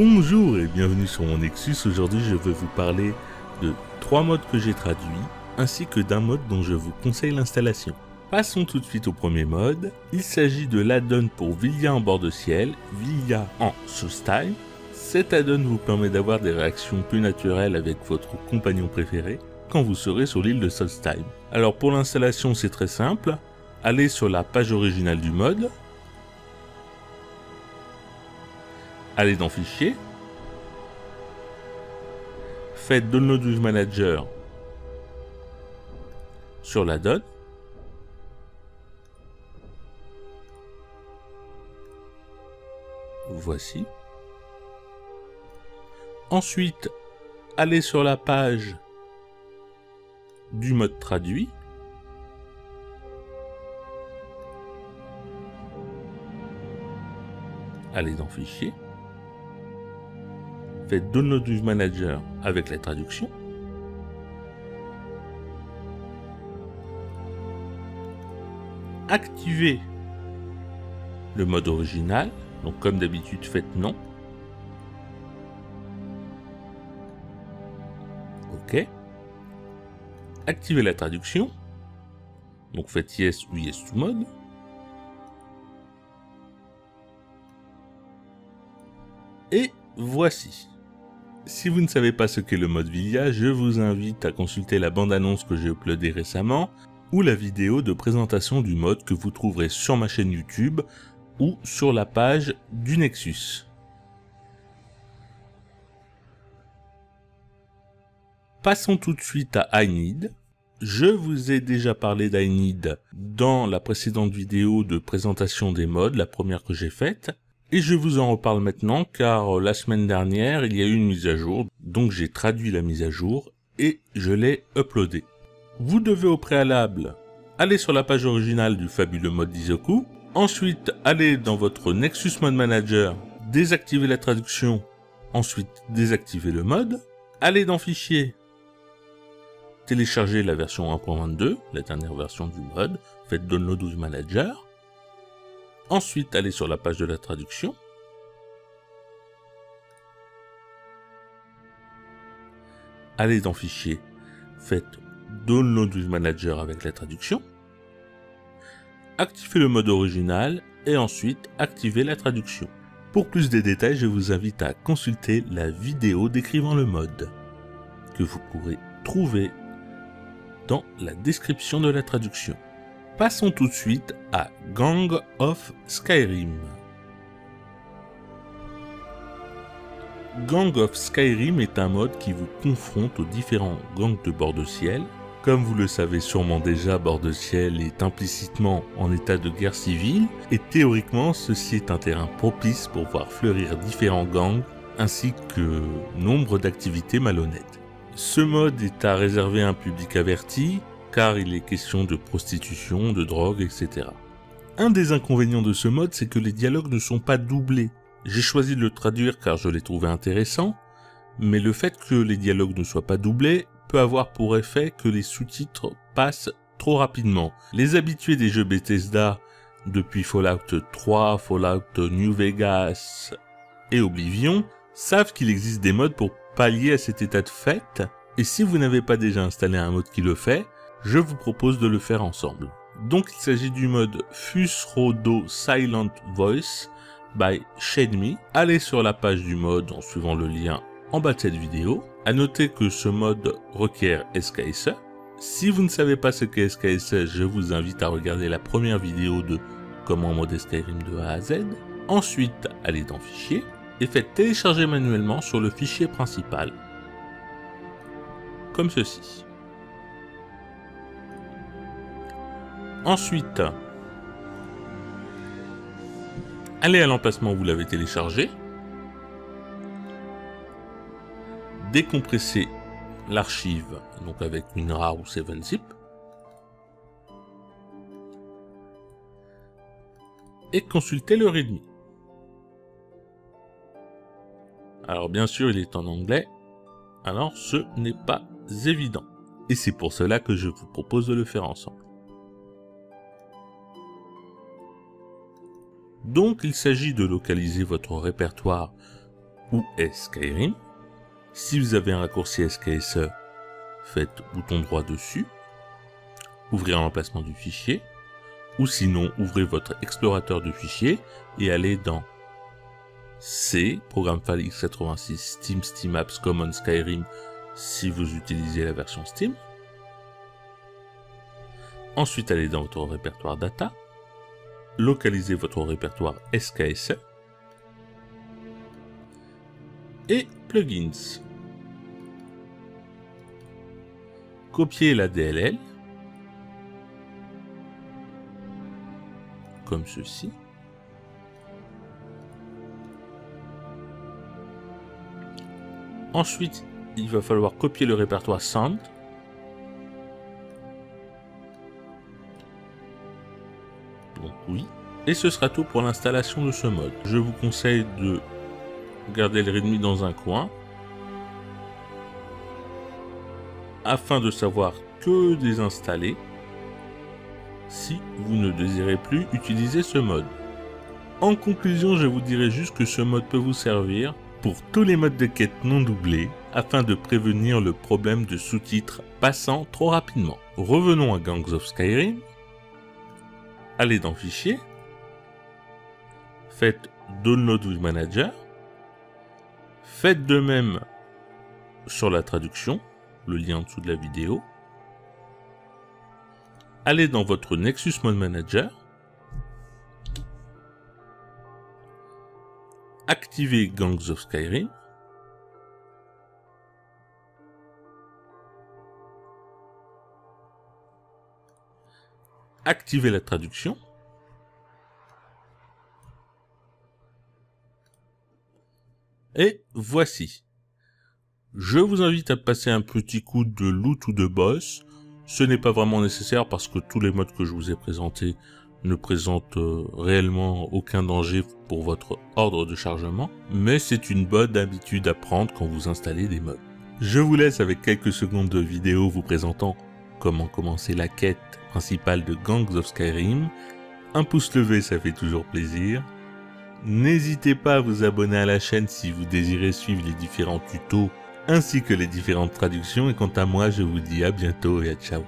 Bonjour et bienvenue sur mon Nexus. Aujourd'hui je vais vous parler de 3 modes que j'ai traduits, ainsi que d'un mode dont je vous conseille l'installation. Passons tout de suite au premier mode. Il s'agit de l'add-on pour Villia en bord de ciel, Villia en Solstheim. Cet add-on vous permet d'avoir des réactions plus naturelles avec votre compagnon préféré quand vous serez sur l'île de Solstheim. Alors pour l'installation c'est très simple, allez sur la page originale du mode, allez dans Fichier, faites Download with Manager sur l'add-on, voici. Ensuite, allez sur la page du mode traduit, allez dans Fichier, faites Download with Manager avec la traduction, activez le mode original, donc comme d'habitude faites non, ok, activez la traduction, donc faites Yes ou Yes to Mode, et voici. Si vous ne savez pas ce qu'est le mode Villia, je vous invite à consulter la bande-annonce que j'ai uploadée récemment, ou la vidéo de présentation du mode que vous trouverez sur ma chaîne YouTube, ou sur la page du Nexus. Passons tout de suite à iNeed. Je vous ai déjà parlé d'iNeed dans la précédente vidéo de présentation des modes, la première que j'ai faite. Et je vous en reparle maintenant car la semaine dernière, il y a eu une mise à jour, donc j'ai traduit la mise à jour et je l'ai uploadée. Vous devez au préalable aller sur la page originale du fabuleux mode d'Izoku, ensuite aller dans votre Nexus Mode Manager, désactiver la traduction, ensuite désactiver le mode, aller dans Fichier, télécharger la version 1.22, la dernière version du mode, faites Download with Manager. Ensuite, allez sur la page de la traduction. Allez dans Fichier, faites Download with Manager avec la traduction. Activez le mode original et ensuite activez la traduction. Pour plus de détails, je vous invite à consulter la vidéo décrivant le mode, que vous pourrez trouver dans la description de la traduction. Passons tout de suite à Gang of Skyrim. Gang of Skyrim est un mode qui vous confronte aux différents gangs de bord de ciel. Comme vous le savez sûrement déjà, bord de ciel est implicitement en état de guerre civile et théoriquement ceci est un terrain propice pour voir fleurir différents gangs ainsi que nombre d'activités malhonnêtes. Ce mode est à réserver à un public averti car il est question de prostitution, de drogue, etc. Un des inconvénients de ce mode, c'est que les dialogues ne sont pas doublés. J'ai choisi de le traduire car je l'ai trouvé intéressant, mais le fait que les dialogues ne soient pas doublés peut avoir pour effet que les sous-titres passent trop rapidement. Les habitués des jeux Bethesda, depuis Fallout 3, Fallout New Vegas et Oblivion, savent qu'il existe des modes pour pallier à cet état de fait, et si vous n'avez pas déjà installé un mode qui le fait, je vous propose de le faire ensemble. Donc il s'agit du mode Fusrodo Silent Voice by Shademe. Allez sur la page du mode en suivant le lien en bas de cette vidéo. À noter que ce mode requiert SKSE. Si vous ne savez pas ce qu'est SKSE, je vous invite à regarder la première vidéo de comment modder Skyrim de A à Z. Ensuite, allez dans Fichier et faites télécharger manuellement sur le fichier principal. Comme ceci. Ensuite, allez à l'emplacement où vous l'avez téléchargé, décompressez l'archive donc avec WinRAR ou 7-zip et consultez le README. Alors bien sûr il est en anglais, alors ce n'est pas évident et c'est pour cela que je vous propose de le faire ensemble. Donc il s'agit de localiser votre répertoire ou Skyrim. Si vous avez un raccourci SKSE, faites bouton droit dessus, ouvrez l'emplacement du fichier, ou sinon ouvrez votre explorateur de fichiers et allez dans C, Programme File x86, Steam, Steam Apps, Common, Skyrim, si vous utilisez la version Steam. Ensuite, allez dans votre répertoire data, localisez votre répertoire SKSE et plugins. Copiez la DLL comme ceci. Ensuite, il va falloir copier le répertoire Sound. Donc oui. Et ce sera tout pour l'installation de ce mode. Je vous conseille de garder le README dans un coin afin de savoir que désinstaller si vous ne désirez plus utiliser ce mode. En conclusion, je vous dirai juste que ce mode peut vous servir pour tous les modes de quête non doublés afin de prévenir le problème de sous-titres passant trop rapidement. Revenons à Gangs of Skyrim. Allez dans Fichier, faites Download with Manager, faites de même sur la traduction, le lien en dessous de la vidéo. Allez dans votre Nexus Mode Manager, activez Gangs of Skyrim, activez la traduction, et voici. Je vous invite à passer un petit coup de loot ou de boss. Ce n'est pas vraiment nécessaire parce que tous les modes que je vous ai présentés ne présentent réellement aucun danger pour votre ordre de chargement, mais c'est une bonne habitude à prendre quand vous installez des modes. Je vous laisse avec quelques secondes de vidéo vous présentant comment commencer la quête principale de Gangs of Skyrim. Un pouce levé, ça fait toujours plaisir. N'hésitez pas à vous abonner à la chaîne si vous désirez suivre les différents tutos ainsi que les différentes traductions, et quant à moi, je vous dis à bientôt et à ciao.